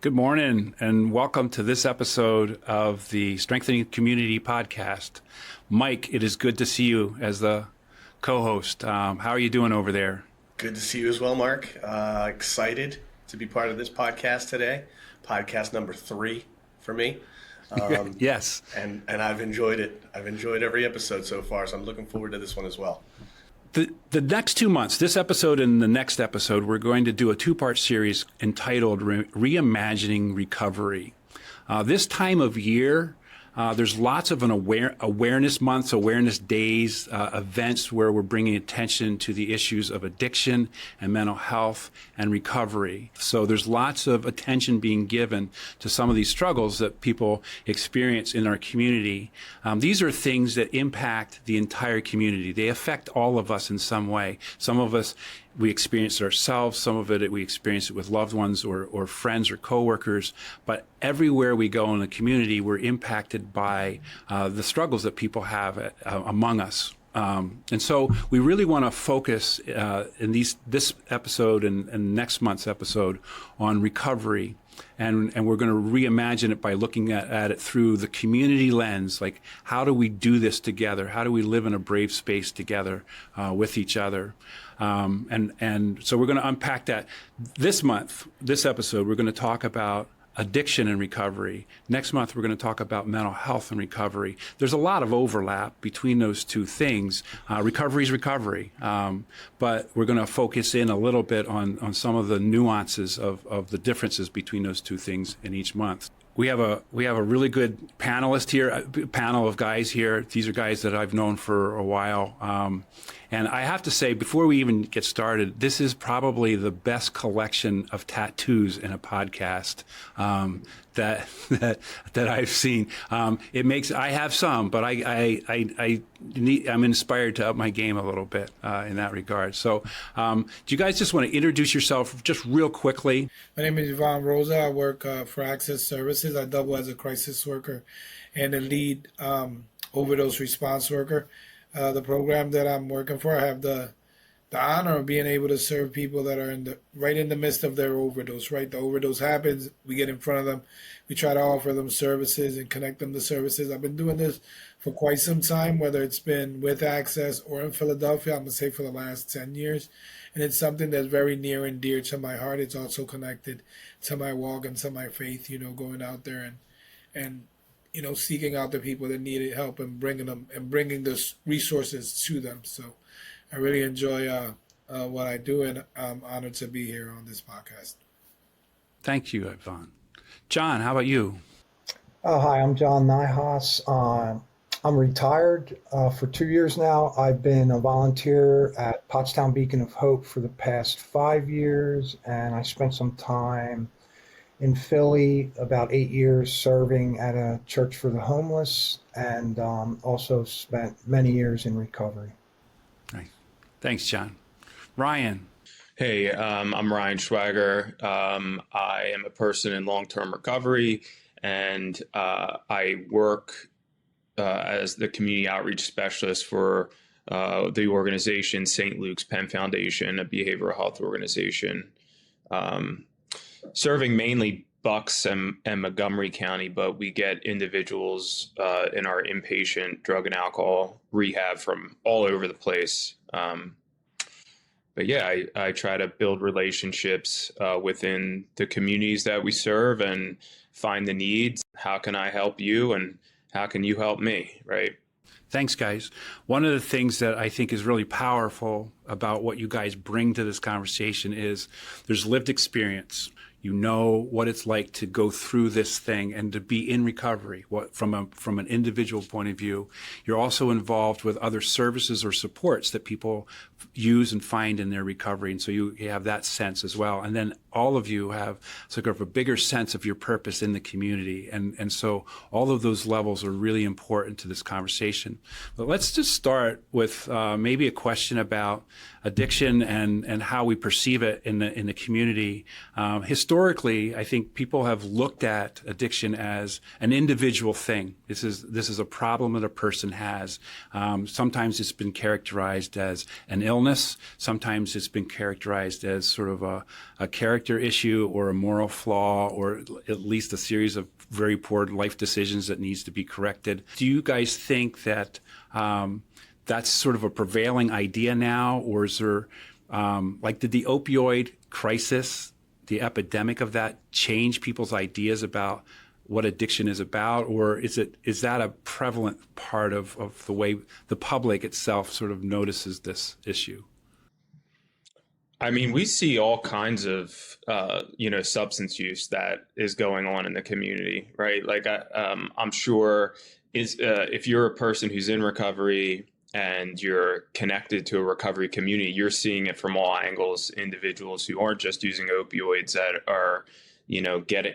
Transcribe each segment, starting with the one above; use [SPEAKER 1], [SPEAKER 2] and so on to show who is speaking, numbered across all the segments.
[SPEAKER 1] Good morning, and welcome to this episode of the Strengthening Community podcast. Mike, it is good to see you as the co-host. How are you doing over there?
[SPEAKER 2] Good to see you as well, Mark. Excited to be part of this podcast today. Podcast number 3 for me.
[SPEAKER 1] Yes.
[SPEAKER 2] And I've enjoyed it. I've enjoyed every episode so far, so I'm looking forward to this one as well.
[SPEAKER 1] The next 2 months, this episode and the next episode, we're going to do a 2-part series entitled Reimagining Recovery. This time of year, there's lots of awareness months, awareness days, events where we're bringing attention to the issues of addiction and mental health and recovery. So there's lots of attention being given to some of these struggles that people experience in our community. These are things that impact the entire community. They affect all of us in some way. Some of us, we experience it ourselves. Some of it, we experience it with loved ones or friends or coworkers. But everywhere we go in the community, we're impacted by the struggles that people have among us. And so we really want to focus in this episode and next month's episode on recovery. And we're going to reimagine it by looking at it through the community lens. Like, how do we do this together? How do we live in a brave space together with each other? And so we're going to unpack that. This episode, we're going to talk about addiction and recovery. Next month, we're going to talk about mental health and recovery. There's a lot of overlap between those two things. Recovery is recovery, but we're going to focus in a little bit on some of the nuances of the differences between those two things in each month. We have a really good panel of guys here. These are guys that I've known for a while. And I have to say, before we even get started, this is probably the best collection of tattoos in a podcast that I've seen. I have some, but I'm inspired to up my game a little bit in that regard. So, do you guys just want to introduce yourself just real quickly?
[SPEAKER 3] My name is Ivan Rosa. I work for Access Services. I double as a crisis worker and a lead overdose response worker. The program that I'm working for, I have the honor of being able to serve people that are right in the midst of their overdose, right? The overdose happens, we get in front of them, we try to offer them services and connect them to services. I've been doing this for quite some time, whether it's been with Access or in Philadelphia, I'm going to say for the last 10 years. And it's something that's very near and dear to my heart. It's also connected to my walk and to my faith, going out there and seeking out the people that needed help and bringing the resources to them. So I really enjoy what I do, and I'm honored to be here on this podcast.
[SPEAKER 1] Thank you, Ivan. John, how about you?
[SPEAKER 4] Hi, I'm John Niarhos. I'm retired for 2 years now. I've been a volunteer at Pottstown Beacon of Hope for the past 5 years, and I spent some time in Philly, about 8 years serving at a church for the homeless, and also spent many years in recovery.
[SPEAKER 1] Nice. Thanks, John. Ryan.
[SPEAKER 5] Hey, I'm Ryan Schweiger. I am a person in long-term recovery, and I work as the community outreach specialist for the organization St. Luke's Penn Foundation, a behavioral health organization. Serving mainly Bucks and Montgomery County, but we get individuals in our inpatient drug and alcohol rehab from all over the place. But yeah, I try to build relationships within the communities that we serve and find the needs. How can I help you, and how can you help me, right?
[SPEAKER 1] Thanks, guys. One of the things that I think is really powerful about what you guys bring to this conversation is there's lived experience. You know what it's like to go through this thing and to be in recovery. From an individual point of view, you're also involved with other services or supports that people use and find in their recovery, and so you have that sense as well. And then all of you have sort of a bigger sense of your purpose in the community, and so all of those levels are really important to this conversation. But let's just start with maybe a question about addiction and how we perceive it in the community. Historically, I think people have looked at addiction as an individual thing. This is a problem that a person has. Sometimes it's been characterized as an illness. Sometimes it's been characterized as sort of a character issue or a moral flaw, or at least a series of very poor life decisions that needs to be corrected. Do you guys think that that's sort of a prevailing idea now, or is there, did the opioid crisis, the epidemic of that, change people's ideas about what addiction is about, or is that a prevalent part of the way the public itself sort of notices this issue?
[SPEAKER 5] I mean, we see all kinds of, substance use that is going on in the community, right? Like, I'm sure if you're a person who's in recovery and you're connected to a recovery community, you're seeing it from all angles. Individuals who aren't just using opioids that are,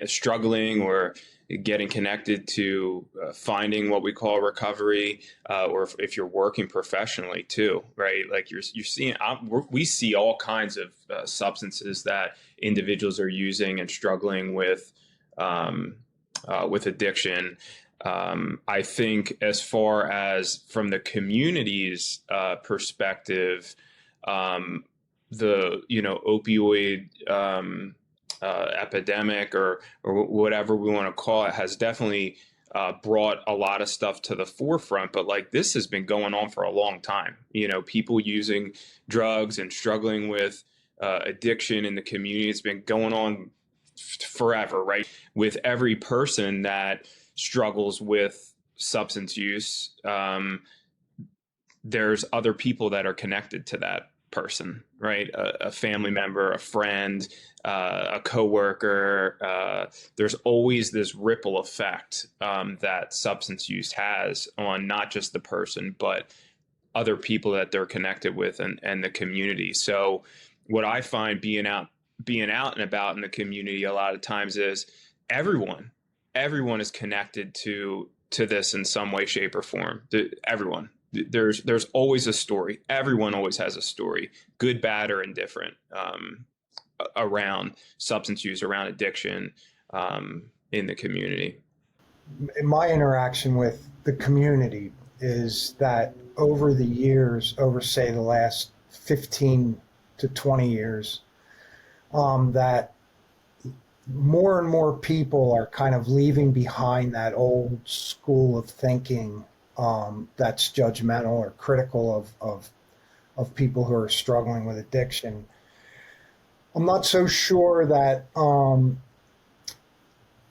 [SPEAKER 5] struggling or getting connected to finding what we call recovery, or if you're working professionally too, right? Like you're seeing, we see all kinds of substances that individuals are using and struggling with addiction. I think as far as from the community's perspective, the opioid epidemic or whatever we want to call it has definitely brought a lot of stuff to the forefront. But like, this has been going on for a long time. People using drugs and struggling with addiction in the community. It's been going on forever, right? With every person that struggles with substance use, there's other people that are connected to that person, right? A family member, a friend, a coworker. There's always this ripple effect that substance use has on not just the person, but other people that they're connected with and the community. So what I find being out and about in the community a lot of times is everyone is connected to this in some way, shape, or form. Everyone. There's always a story. Everyone always has a story, good, bad, or indifferent, around substance use, around addiction, in the community.
[SPEAKER 4] My interaction with the community is that over the years, over say the last 15 to 20 years, that more and more people are kind of leaving behind that old school of thinking that's judgmental or critical of people who are struggling with addiction. I'm not so sure that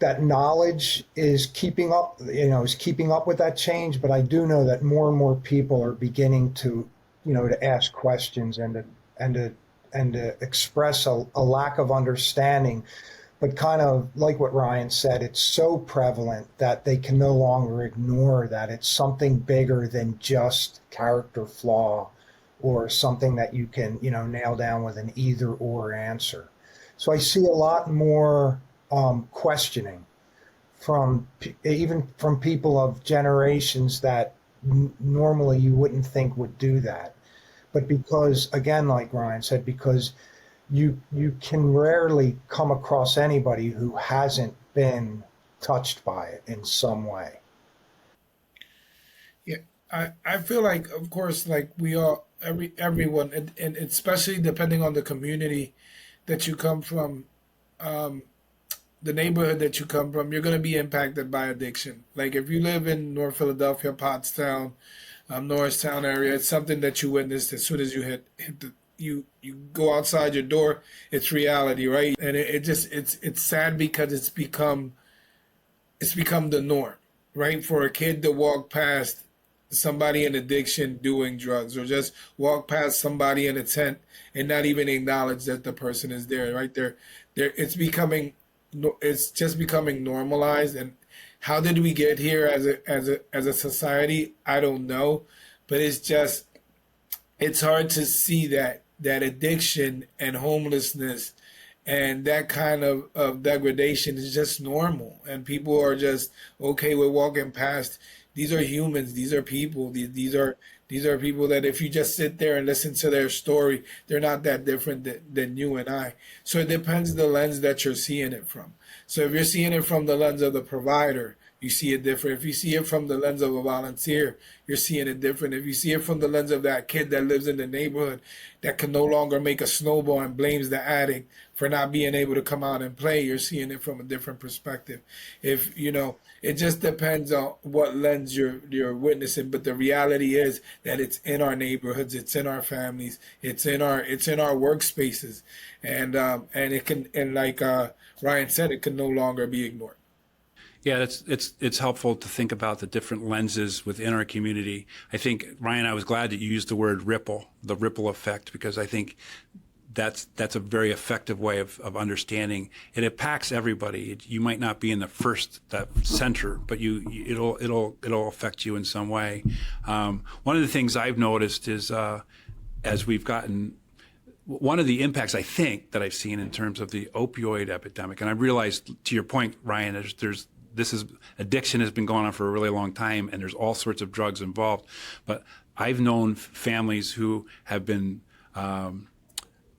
[SPEAKER 4] that knowledge is keeping up with that change, but I do know that more and more people are beginning to, to ask questions and to express a lack of understanding. But kind of like what Ryan said, it's so prevalent that they can no longer ignore that it's something bigger than just character flaw or something that you can, nail down with an either or answer. So I see a lot more questioning even from people of generations that normally you wouldn't think would do that. But because, again, like Ryan said, because you can rarely come across anybody who hasn't been touched by it in some way.
[SPEAKER 3] Yeah, I feel like, of course, like we all, everyone, and especially depending on the community that you come from, the neighborhood that you come from, you're going to be impacted by addiction. Like if you live in North Philadelphia, Pottstown, Norristown area, it's something that you witnessed as soon as you hit the you go outside your door, it's reality, right? And it's sad because it's become the norm, right? For a kid to walk past somebody in addiction doing drugs, or just walk past somebody in a tent and not even acknowledge that the person is there, right? It's just becoming normalized. And how did we get here as a society? I don't know, but it's hard to see that addiction and homelessness and that kind of degradation is just normal, and people are just okay with walking past these are humans. These are people. These are people that if you just sit there and listen to their story, they're not that different than you and I. So it depends the lens that you're seeing it from. So if you're seeing it from the lens of the provider, you see it different. If you see it from the lens of a volunteer, you're seeing it different. If you see it from the lens of that kid that lives in the neighborhood that can no longer make a snowball and blames the addict for not being able to come out and play, you're seeing it from a different perspective. If you know, it just depends on what lens you're witnessing. But the reality is that it's in our neighborhoods, it's in our families, it's in our workspaces, and it can, and like Ryan said, it can no longer be ignored.
[SPEAKER 1] Yeah, it's helpful to think about the different lenses within our community. I think, Ryan, I was glad that you used the word ripple, the ripple effect, because I think that's a very effective way of understanding. It impacts everybody. You might not be in that center, but it'll affect you in some way. One of the things I've noticed is as we've gotten, one of the impacts I think that I've seen in terms of the opioid epidemic, and I realized, to your point, Ryan, addiction has been going on for a really long time, and there's all sorts of drugs involved. But I've known families who have been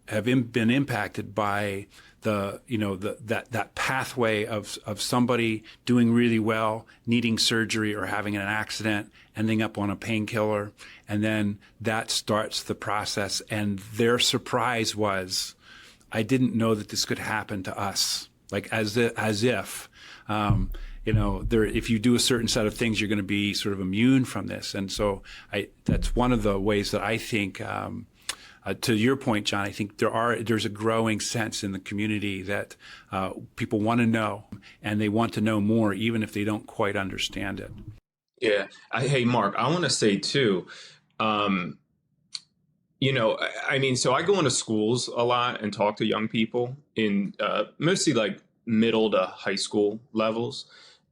[SPEAKER 1] impacted by that pathway of somebody doing really well, needing surgery or having an accident, ending up on a painkiller, and then that starts the process. And their surprise was, I didn't know that this could happen to us. Like as if. If you do a certain set of things, you're going to be sort of immune from this. And so that's one of the ways that I think, to your point, John, I think there's a growing sense in the community that people want to know, and they want to know more, even if they don't quite understand it.
[SPEAKER 5] Yeah. Hey, Mark, I want to say too, so I go into schools a lot and talk to young people in mostly like middle to high school levels,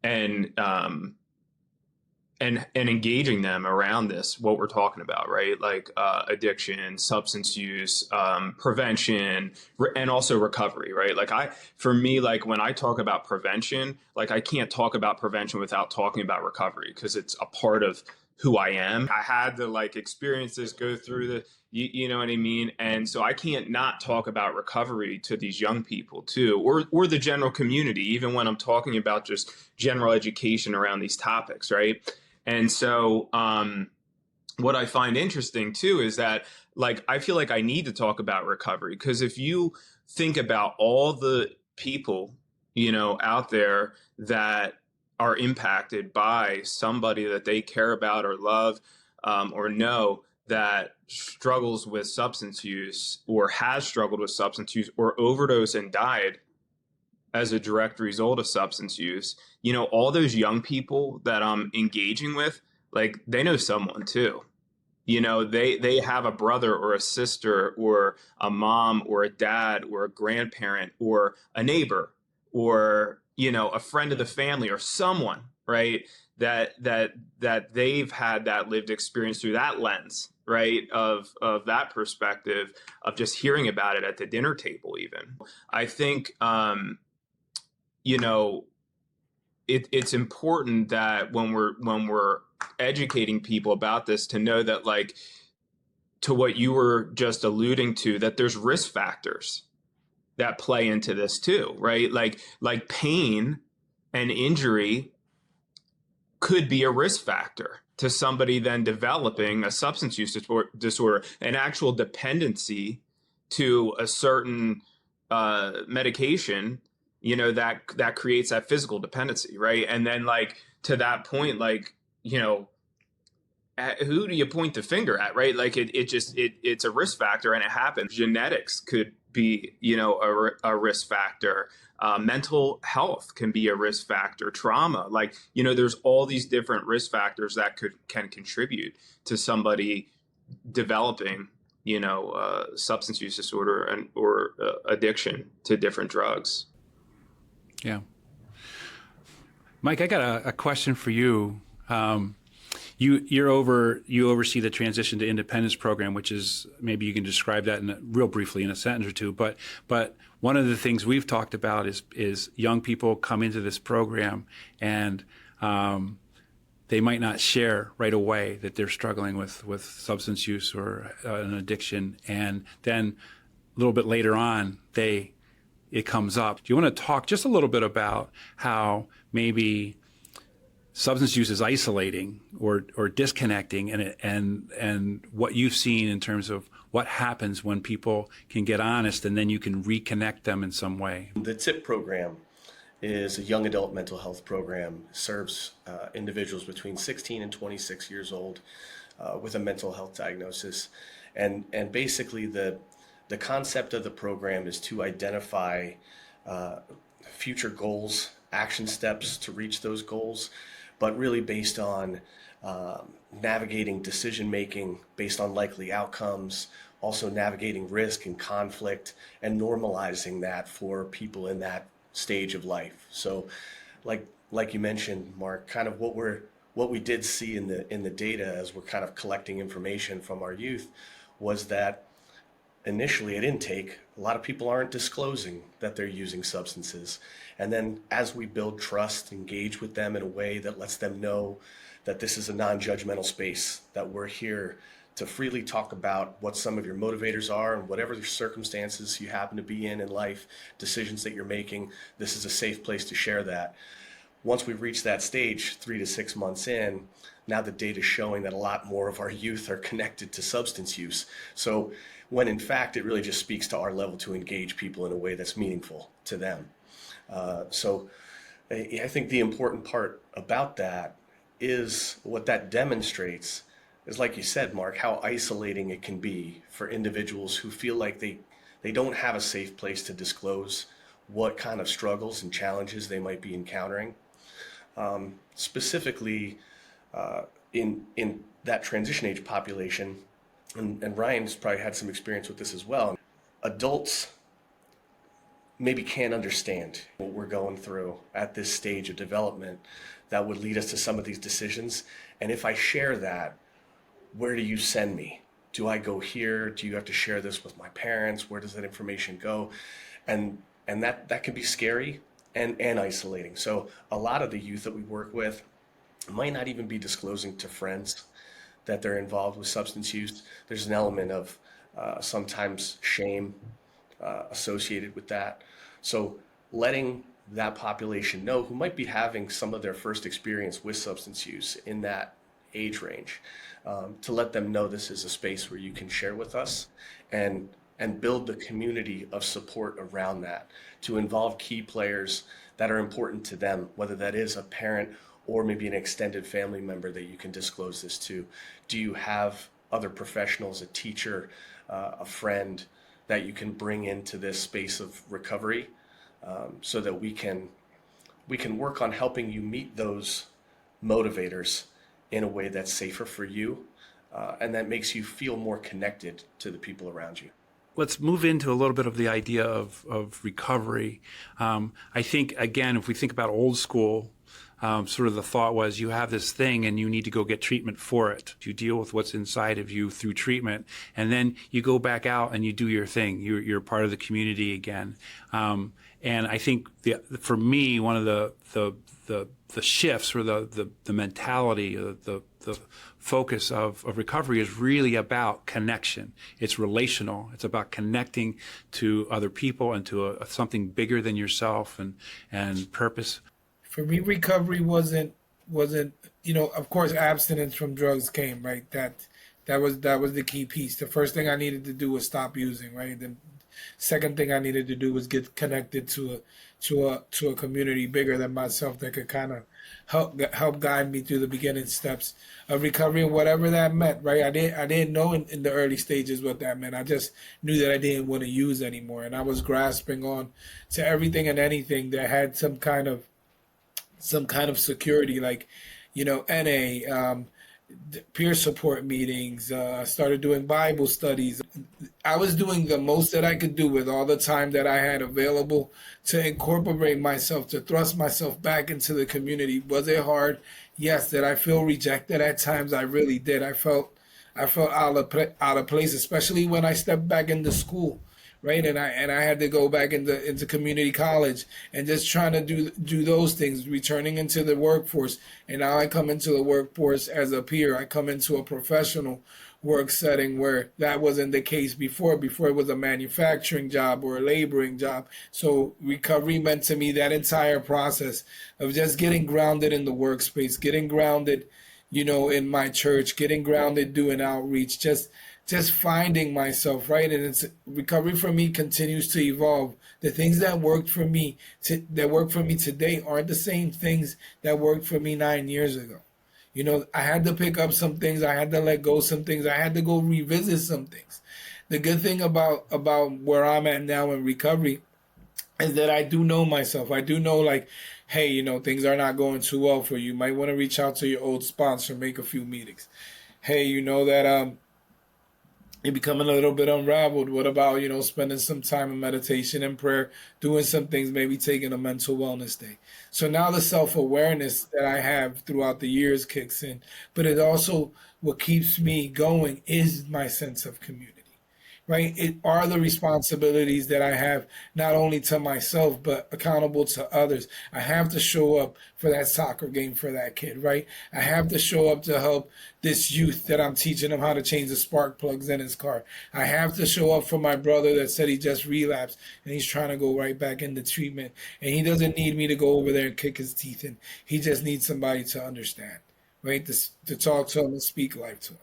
[SPEAKER 5] and engaging them around this, what we're talking about, right? Like addiction, substance use, prevention, and also recovery, right? For me, when I talk about prevention, I can't talk about prevention without talking about recovery, because it's a part of who I am. I had to experience this, go through you know what I mean? And so I can't not talk about recovery to these young people too, or the general community, even when I'm talking about just general education around these topics, right? And so what I find interesting too is that I feel like I need to talk about recovery, because if you think about all the people, out there that are impacted by somebody that they care about or love, or know, that struggles with substance use or has struggled with substance use or overdosed and died as a direct result of substance use, all those young people that I'm engaging with, they know someone too. They have a brother or a sister or a mom or a dad or a grandparent or a neighbor or, a friend of the family or someone, right? That they've had that lived experience through that lens, right? Of that perspective of just hearing about it at the dinner table, even. I think, it's important that when we're educating people about this, to know that, to what you were just alluding to, that there's risk factors that play into this too, right? Like pain and injury could be a risk factor to somebody then developing a substance use disorder, an actual dependency to a certain medication, that creates that physical dependency, right? And then to that point, who do you point the finger at, right? It's a risk factor, and it happens. Genetics could be, a risk factor. Mental health can be a risk factor. Trauma, there's all these different risk factors that can contribute to somebody developing, substance use disorder or addiction to different drugs.
[SPEAKER 1] Yeah. Mike, I got a question for you. You oversee the Transition to Independence program, which is, maybe you can describe that real briefly in a sentence or two. But one of the things we've talked about is young people come into this program and they might not share right away that they're struggling with substance use or an addiction. And then a little bit later on, it comes up. Do you want to talk just a little bit about how maybe substance use is isolating or disconnecting, and what you've seen in terms of what happens when people can get honest and then you can reconnect them in some way?
[SPEAKER 2] The TIP program is a young adult mental health program, serves individuals between 16 and 26 years old with a mental health diagnosis. And basically the concept of the program is to identify future goals, action steps to reach those goals, but really based on navigating decision making based on likely outcomes, also navigating risk and conflict, and normalizing that for people in that stage of life. So like you mentioned, Mark, kind of what we did see in the data as we're kind of collecting information from our youth was that initially at intake, a lot of people aren't disclosing that they're using substances. And then as we build trust, engage with them in a way that lets them know that this is a non-judgmental space, that we're here to freely talk about what some of your motivators are and whatever the circumstances you happen to be in life, decisions that you're making, this is a safe place to share that. Once we've reached that stage, 3 to 6 months in, now the data is showing that a lot more of our youth are connected to substance use. So when in fact it really just speaks to our level to engage people in a way that's meaningful to them. So I think the important part about that is what that demonstrates is, like you said, Mark, how isolating it can be for individuals who feel like they don't have a safe place to disclose what kind of struggles and challenges they might be encountering. Specifically in that transition age population, and Ryan's probably had some experience with this as well, adults maybe can't understand what we're going through at this stage of development that would lead us to some of these decisions. And if I share that, where do you send me? Do I go here? Do you have to share this with my parents? Where does that information go? And that can be scary and isolating. So a lot of the youth that we work with might not even be disclosing to friends that they're involved with substance use. There's an element of sometimes shame associated with that. So letting that population know, who might be having some of their first experience with substance use in that age range, to let them know this is a space where you can share with us and build the community of support around that, to involve key players that are important to them, whether that is a parent or maybe an extended family member that you can disclose this to. Do you have other professionals, a teacher, a friend that you can bring into this space of recovery, so that we can work on helping you meet those motivators in a way that's safer for you, and that makes you feel more connected to the people around you.
[SPEAKER 1] Let's move into a little bit of the idea of recovery. I think, again, if we think about old school, sort of the thought was you have this thing and you need to go get treatment for it. You deal with what's inside of you through treatment, and then you go back out and you do your thing. You're part of the community again. And I think for me, one of the shifts or the mentality, the focus of recovery is really about connection. It's relational. It's about connecting to other people and to something bigger than yourself and purpose.
[SPEAKER 3] For me, recovery wasn't, of course, abstinence from drugs came, right? That was the key piece. The first thing I needed to do was stop using, right? The second thing I needed to do was get connected to a community bigger than myself that could kind of help guide me through the beginning steps of recovery and whatever that meant, right? I didn't know in the early stages what that meant. I just knew that I didn't want to use anymore, and I was grasping on to everything and anything that had some kind of security, like, NA, peer support meetings, started doing Bible studies. I was doing the most that I could do with all the time that I had available to incorporate myself, to thrust myself back into the community. Was it hard? Yes. Did I feel rejected at times? I really did. I felt out of place, especially when I stepped back into school, right? And I had to go back into community college and just trying to do those things, returning into the workforce. And now I come into the workforce as a peer. I come into a professional work setting where that wasn't the case before. Before it was a manufacturing job or a laboring job. So recovery meant to me that entire process of just getting grounded in the workspace, getting grounded, in my church, getting grounded, doing outreach, just finding myself, right? And it's recovery for me continues to evolve. The things that worked for me today aren't the same things that worked for me 9 years ago. I had to pick up some things, I had to let go some things, I had to go revisit some things. The good thing about where I'm at now in recovery is that I do know myself. I do know, like, hey, things are not going too well for you. You might want to reach out to your old sponsor, make a few meetings. Hey, that you're becoming a little bit unraveled. What about, spending some time in meditation and prayer, doing some things, maybe taking a mental wellness day. So now the self-awareness that I have throughout the years kicks in, but it also, what keeps me going is my sense of community. Right? It are the responsibilities that I have, not only to myself, but accountable to others. I have to show up for that soccer game for that kid, right? I have to show up to help this youth that I'm teaching him how to change the spark plugs in his car. I have to show up for my brother that said he just relapsed and he's trying to go right back into treatment. And he doesn't need me to go over there and kick his teeth in. He just needs somebody to understand, right? To talk to him and speak life to him.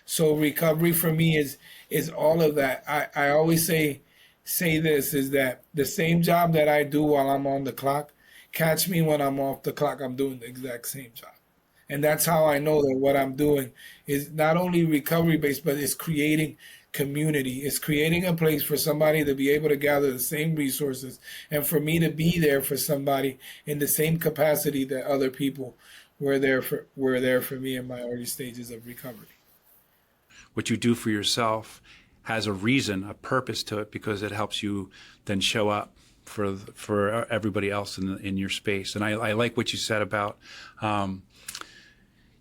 [SPEAKER 3] So recovery for me is all of that. I always say this, is that the same job that I do while I'm on the clock, catch me when I'm off the clock, I'm doing the exact same job. And that's how I know that what I'm doing is not only recovery based, but it's creating community. It's creating a place for somebody to be able to gather the same resources and for me to be there for somebody in the same capacity that other people were there for me in my early stages of recovery.
[SPEAKER 1] What you do for yourself has a reason, a purpose to it, because it helps you then show up for everybody else in your space. And I like what you said about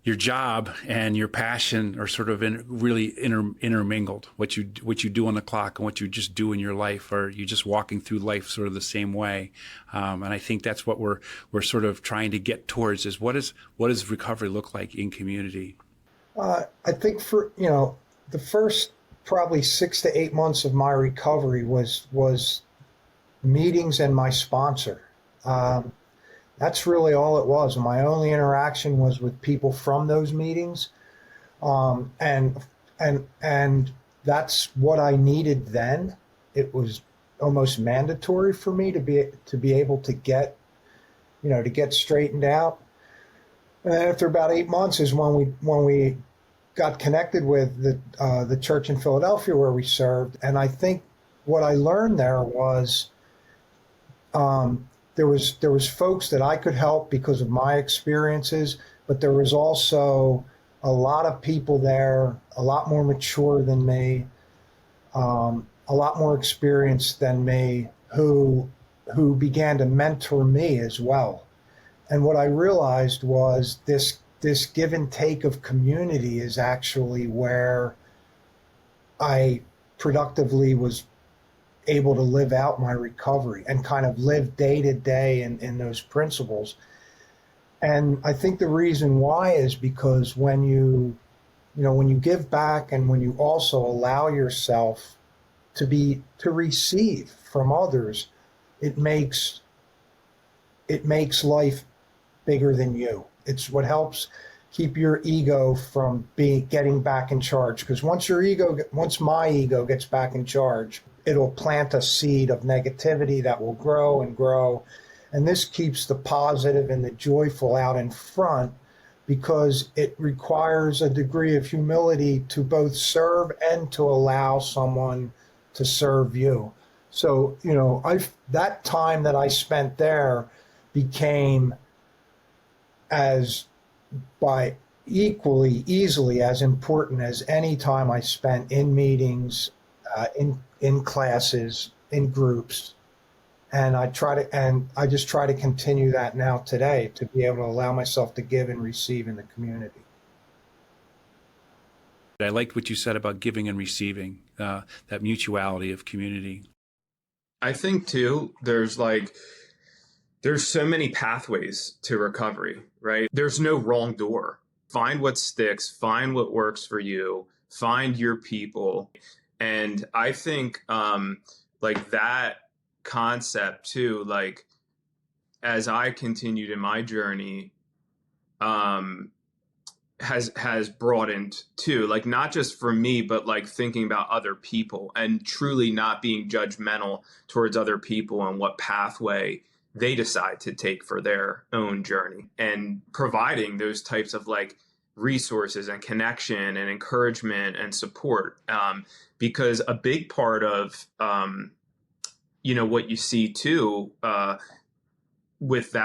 [SPEAKER 1] your job and your passion are sort of really intermingled. What you do on the clock and what you just do in your life, or you just walking through life sort of the same way. And I think that's what we're sort of trying to get towards, is what does recovery look like in community?
[SPEAKER 4] I think for, the first probably 6 to 8 months of my recovery was meetings and my sponsor. That's really all it was. My only interaction was with people from those meetings. And that's what I needed then. It was almost mandatory for me to be able to get straightened out. And after about 8 months is when we got connected with the church in Philadelphia where we served. And I think what I learned there was there was folks that I could help because of my experiences, but there was also a lot of people there, a lot more mature than me, a lot more experienced than me, who began to mentor me as well. And what I realized was this give and take of community is actually where I productively was able to live out my recovery and kind of live day to day in those principles. And I think the reason why is because when you give back and when you also allow yourself to receive from others, it makes life bigger than you. It's what helps keep your ego from getting back in charge. Because once my ego gets back in charge, it'll plant a seed of negativity that will grow and grow. And this keeps the positive and the joyful out in front, because it requires a degree of humility to both serve and to allow someone to serve you. So, that time that I spent there became easily as important as any time I spent in meetings, in classes, in groups. And I just try to continue that now today, to be able to allow myself to give and receive in the community.
[SPEAKER 1] I liked what you said about giving and receiving, that mutuality of community.
[SPEAKER 5] I think too, there's so many pathways to recovery, right? There's no wrong door. Find what sticks, find what works for you, find your people. And I think like that concept too, like as I continued in my journey, um, has broadened too, like not just for me, but like thinking about other people and truly not being judgmental towards other people and what pathway they decide to take for their own journey, and providing those types of like resources and connection and encouragement and support, because a big part of what you see too, with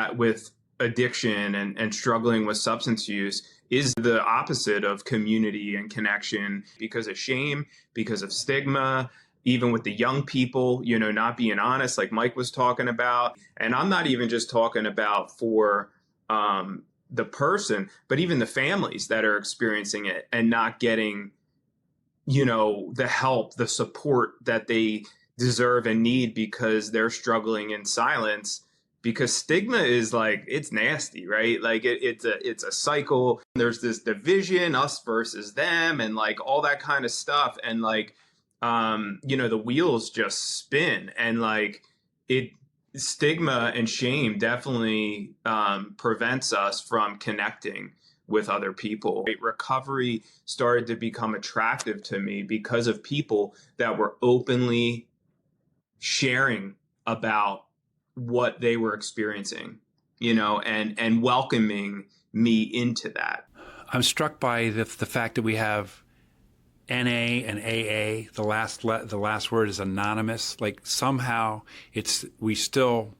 [SPEAKER 5] addiction and struggling with substance use is the opposite of community and connection, because of shame, because of stigma, even with the young people, not being honest, like Mike was talking about. And I'm not even just talking about for the person, but even the families that are experiencing it and not getting, the help, the support that they deserve and need because they're struggling in silence. Because stigma is like, it's nasty, right? Like it's a cycle. There's this division, us versus them, and like all that kind of stuff. And like, the wheels just spin, and like stigma and shame definitely prevents us from connecting with other people. Recovery started to become attractive to me because of people that were openly sharing about what they were experiencing, and welcoming me into that.
[SPEAKER 1] I'm struck by the fact that we have NA and AA. The last word is anonymous. Like somehow we still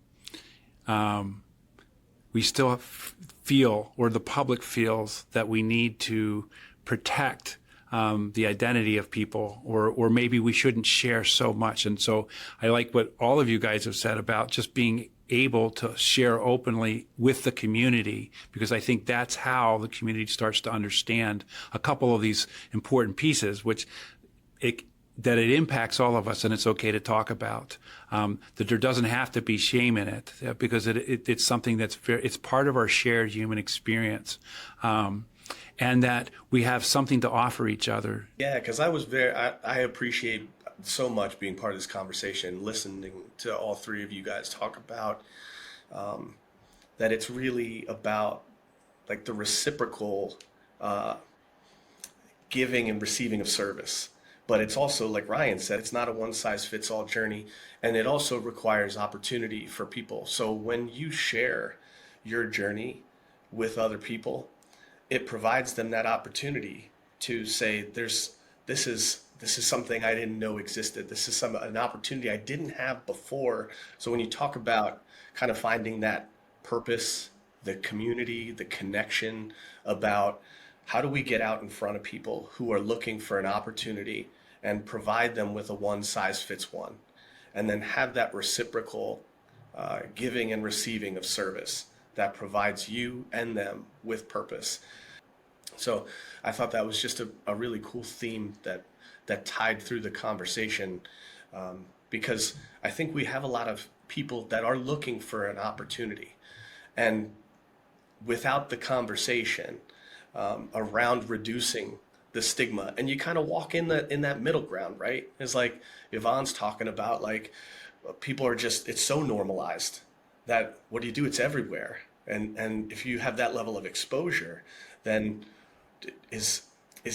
[SPEAKER 1] feel, or the public feels, that we need to protect the identity of people, or maybe we shouldn't share so much. And so I like what all of you guys have said about just being able to share openly with the community, because I think that's how the community starts to understand a couple of these important pieces, that it impacts all of us, and it's okay to talk about. That there doesn't have to be shame in it, because it's something it's part of our shared human experience. And that we have something to offer each other.
[SPEAKER 2] Yeah, because I appreciate so much being part of this conversation, listening to all three of you guys talk about that it's really about like the reciprocal giving and receiving of service. But it's also, like Ryan said, it's not a one-size-fits-all journey, and it also requires opportunity for people. So when you share your journey with other people, it provides them that opportunity to say, this is something I didn't know existed. This is an opportunity I didn't have before. So when you talk about kind of finding that purpose, the community, the connection, about how do we get out in front of people who are looking for an opportunity and provide them with a one-size-fits-one, and then have that reciprocal giving and receiving of service that provides you and them with purpose. So I thought that was just a really cool theme that tied through the conversation, because I think we have a lot of people that are looking for an opportunity, and without the conversation around reducing the stigma, and you kind of walk in that middle ground, right? It's like Ivan's talking about, like people are just, it's so normalized that what do you do? It's everywhere. And if you have that level of exposure, then is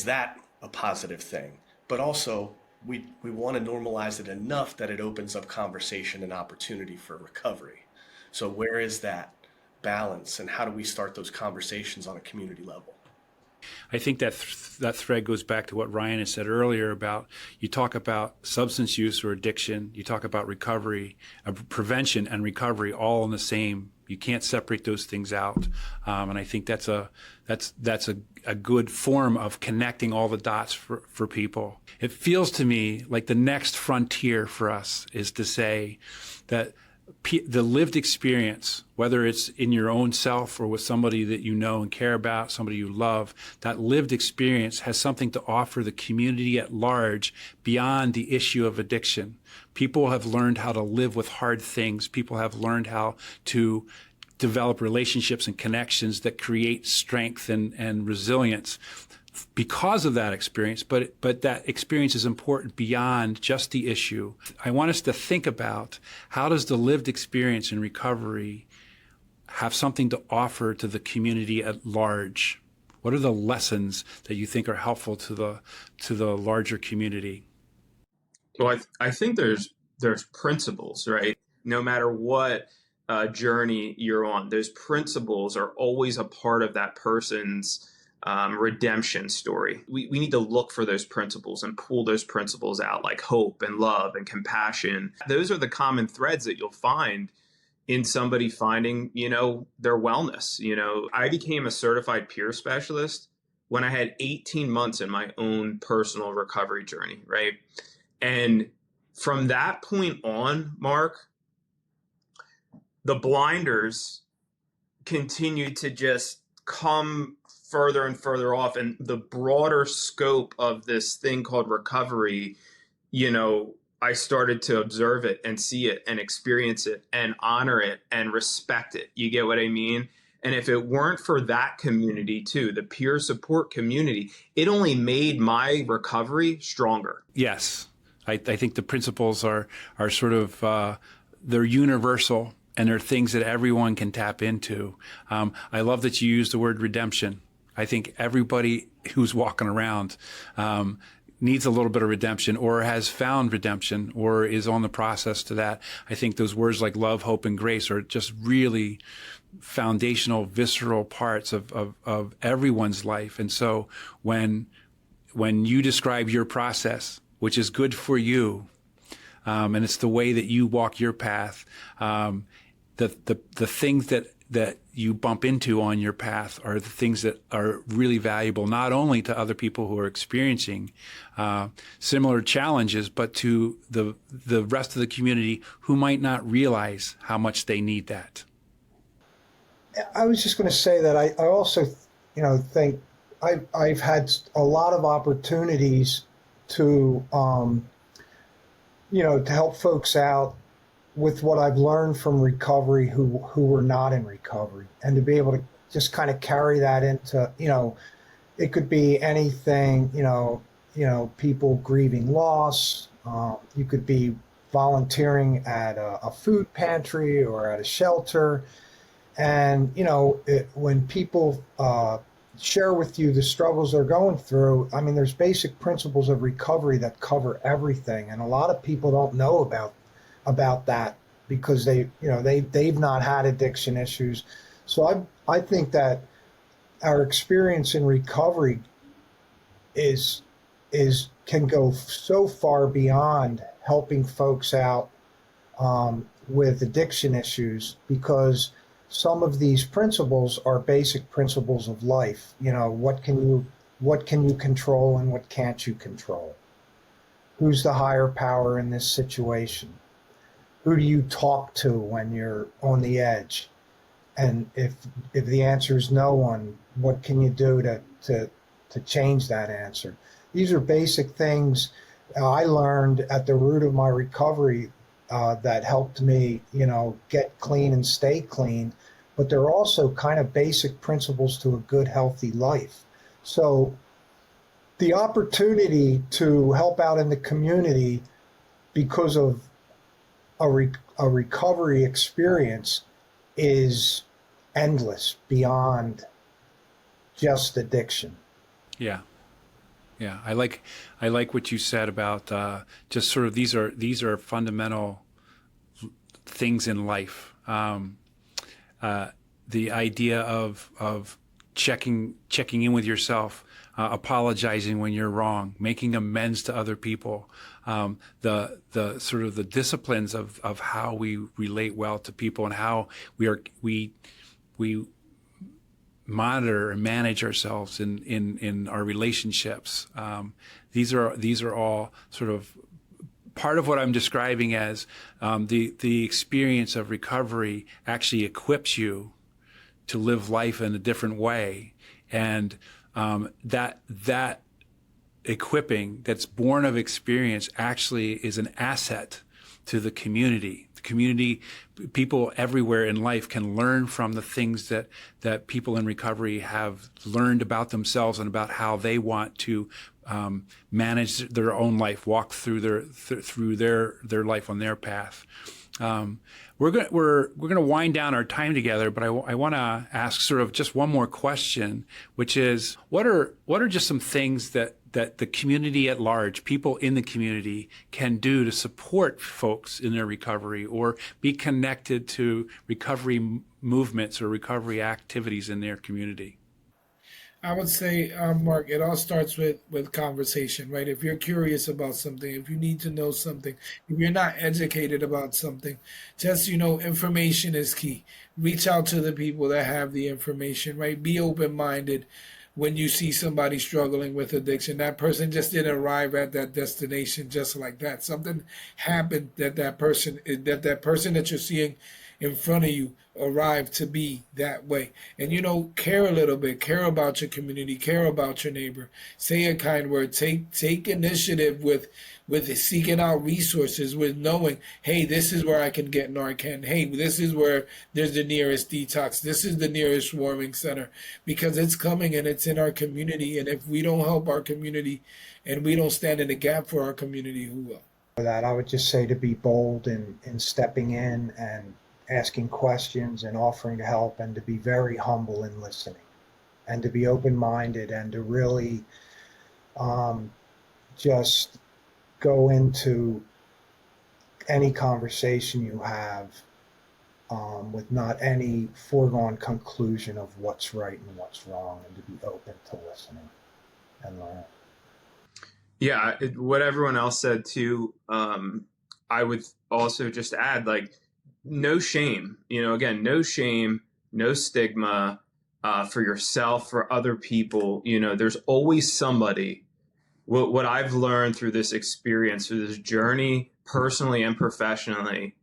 [SPEAKER 2] that a positive thing? But also we want to normalize it enough that it opens up conversation and opportunity for recovery. So where is that balance, and how do we start those conversations on a community level?
[SPEAKER 1] I think that that thread goes back to what Ryan had said earlier about, you talk about substance use or addiction, you talk about recovery, prevention and recovery all in the same. You can't separate those things out, and I think that's a good form of connecting all the dots for people. It feels to me like the next frontier for us is to say that the lived experience, whether it's in your own self or with somebody that you know and care about, somebody you love, that lived experience has something to offer the community at large beyond the issue of addiction. People have learned how to live with hard things. People have learned how to develop relationships and connections that create strength and resilience because of that experience, but that experience is important beyond just the issue. I want us to think about, how does the lived experience in recovery have something to offer to the community at large? What are the lessons that you think are helpful to the larger community?
[SPEAKER 5] Well, I think there's principles, right? No matter what journey you're on, those principles are always a part of that person's redemption story. We need to look for those principles and pull those principles out, like hope and love and compassion. Those are the common threads that you'll find in somebody finding, their wellness. I became a certified peer specialist when I had 18 months in my own personal recovery journey, right? And from that point on, Mark, the blinders continued to just come further and further off, and the broader scope of this thing called recovery, I started to observe it and see it and experience it and honor it and respect it. You get what I mean? And if it weren't for that community too, the peer support community, it only made my recovery stronger.
[SPEAKER 1] Yes. I think the principles are sort of, they're universal, and they're things that everyone can tap into. I love that you used the word redemption. I think everybody who's walking around needs a little bit of redemption, or has found redemption, or is on the process to that. I think those words like love, hope, and grace are just really foundational, visceral parts of everyone's life. And so when you describe your process, which is good for you, and it's the way that you walk your path, the things that you bump into on your path are the things that are really valuable, not only to other people who are experiencing similar challenges, but to the rest of the community who might not realize how much they need that.
[SPEAKER 4] I was just going to say that I also, think I've had a lot of opportunities to, to help folks out with what I've learned from recovery who were not in recovery, and to be able to just kind of carry that into, it could be anything, people grieving loss. You could be volunteering at a food pantry or at a shelter. And, when people share with you the struggles they're going through, I mean, there's basic principles of recovery that cover everything. And a lot of people don't know about that because they've not had addiction issues. So I think that our experience in recovery can go so far beyond helping folks out with addiction issues, because some of these principles are basic principles of life. What can you control and what can't you control? Who's the higher power in this situation? Who do you talk to when you're on the edge? And if the answer is no one, what can you do to change that answer? These are basic things I learned at the root of my recovery that helped me, get clean and stay clean. But they're also kind of basic principles to a good, healthy life. So the opportunity to help out in the community because of a recovery experience is endless beyond just addiction.
[SPEAKER 1] Yeah. I like what you said about just sort of these are fundamental things in life. The idea of checking in with yourself, apologizing when you're wrong, making amends to other people, the sort of the disciplines of how we relate well to people, and how we monitor and manage ourselves in our relationships. These are all sort of part of what I'm describing as the experience of recovery actually equips you to live life in a different way, and that equipping that's born of experience actually is an asset to the community. The community, people everywhere in life can learn from the things that people in recovery have learned about themselves and about how they want to manage their own life, walk through their life on their path. We're going to wind down our time together, but I want to ask sort of just one more question, which is what are just some things that the community at large, people in the community, can do to support folks in their recovery or be connected to recovery movements or recovery activities in their community?
[SPEAKER 3] I would say, Mark, it all starts with conversation, right? If you're curious about something, if you need to know something, if you're not educated about something, just, information is key. Reach out to the people that have the information, right? Be open-minded when you see somebody struggling with addiction. That person just didn't arrive at that destination just like that. Something happened that person that you're seeing in front of you arrived to be that way. And care a little bit, care about your community, care about your neighbor. Say a kind word. Take initiative with seeking out resources, with knowing, hey, this is where I can get Narcan. Hey, this is where there's the nearest detox. This is the nearest warming center, because it's coming and it's in our community. And if we don't help our community and we don't stand in the gap for our community, who will?
[SPEAKER 4] For that, I would just say to be bold in stepping in and asking questions and offering to help, and to be very humble in listening, and to be open-minded, and to really just go into any conversation you have with not any foregone conclusion of what's right and what's wrong, and to be open to listening and learn.
[SPEAKER 5] Yeah, what everyone else said too, I would also just add, like, no shame, again, no shame, no stigma for yourself, for other people. There's always somebody. What I've learned through this experience, through this journey, personally and professionally,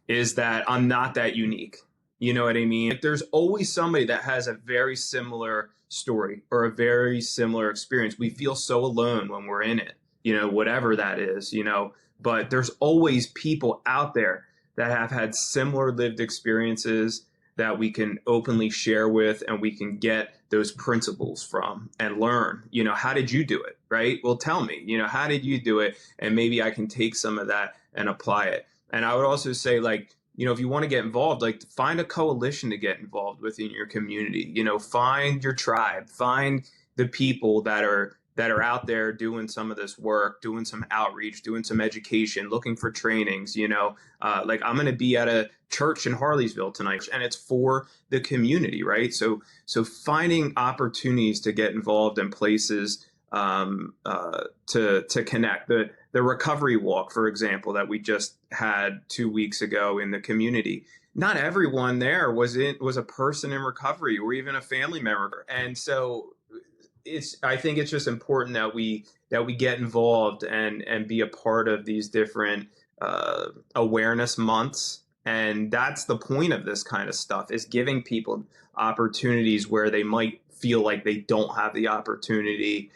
[SPEAKER 5] is that I'm not that unique. You know what I mean? Like, there's always somebody that has a very similar story or a very similar experience. We feel so alone when we're in it, whatever that is, but there's always people out there that have had similar lived experiences that we can openly share with, and we can get those principles from and learn, how did you do it? Right? Well, tell me, how did you do it? And maybe I can take some of that and apply it. And I would also say, like, if you want to get involved, like, find a coalition to get involved with in your community, find your tribe, find the people that are out there doing some of this work, doing some outreach, doing some education, looking for trainings, like, I'm going to be at a church in Harleysville tonight, and it's for the community, right? So finding opportunities to get involved in places to connect. The recovery walk, for example, that we just had 2 weeks ago in the community. Not everyone there was a person in recovery or even a family member, and so I think it's just important that we get involved and be a part of these different awareness months. And that's the point of this kind of stuff, is giving people opportunities where they might feel like they don't have the opportunity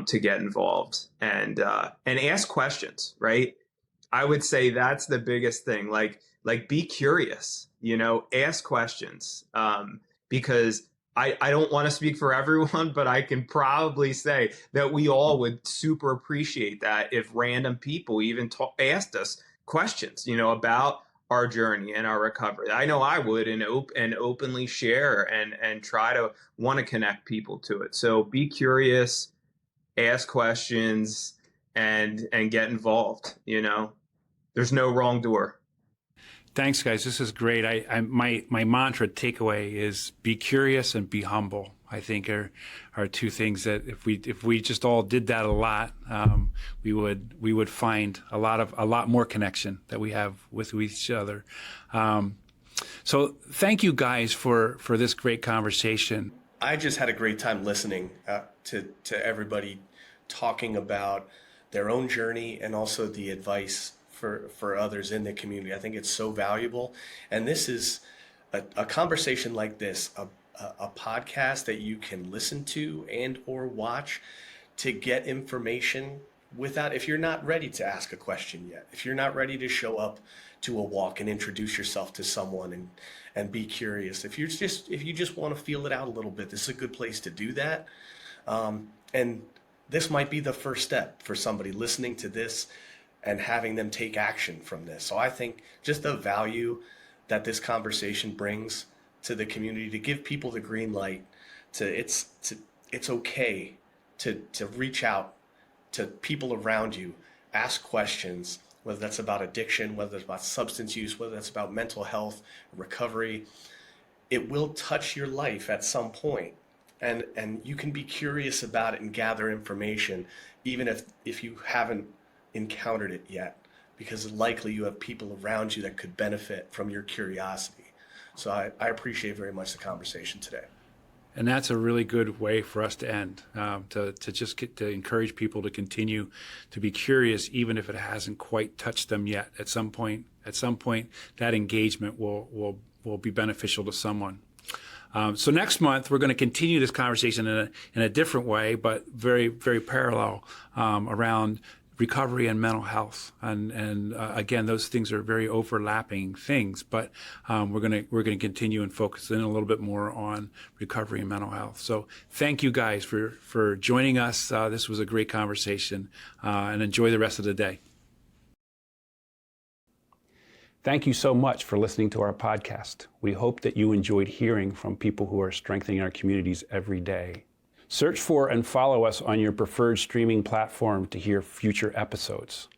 [SPEAKER 5] to get involved, and ask questions, right? I would say that's the biggest thing. Like be curious, ask questions, because I don't want to speak for everyone, but I can probably say that we all would super appreciate that if random people even asked us questions, about our journey and our recovery. I know I would, and openly share and try to want to connect people to it. So be curious, ask questions, and get involved. There's no wrong door.
[SPEAKER 1] Thanks, guys. This is great. My mantra takeaway is be curious and be humble. I think are two things that if we just all did that a lot, we would find a lot more connection that we have with each other. So thank you guys for this great conversation.
[SPEAKER 2] I just had a great time listening to everybody talking about their own journey and also the advice for others in the community. I think it's so valuable. And this is a conversation like this, a podcast that you can listen to and or watch to get information if you're not ready to ask a question yet, if you're not ready to show up to a walk and introduce yourself to someone and be curious, if you just want to feel it out a little bit, this is a good place to do that. And this might be the first step for somebody listening to this and having them take action from this. So I think just the value that this conversation brings to the community, to give people the green light, it's okay to reach out to people around you, ask questions, whether that's about addiction, whether it's about substance use, whether that's about mental health, recovery. It will touch your life at some point. And you can be curious about it and gather information, even if you haven't encountered it yet, because likely you have people around you that could benefit from your curiosity. So I appreciate very much the conversation today.
[SPEAKER 1] And that's a really good way for us to end, to encourage people to continue to be curious, even if it hasn't quite touched them yet. At some point, that engagement will be beneficial to someone. So next month, we're going to continue this conversation in a different way, but very, very parallel, around recovery and mental health. And again, those things are very overlapping things, but we're going to continue and focus in a little bit more on recovery and mental health. So thank you guys for joining us. This was a great conversation, and enjoy the rest of the day. Thank you so much for listening to our podcast. We hope that you enjoyed hearing from people who are strengthening our communities every day. Search for and follow us on your preferred streaming platform to hear future episodes.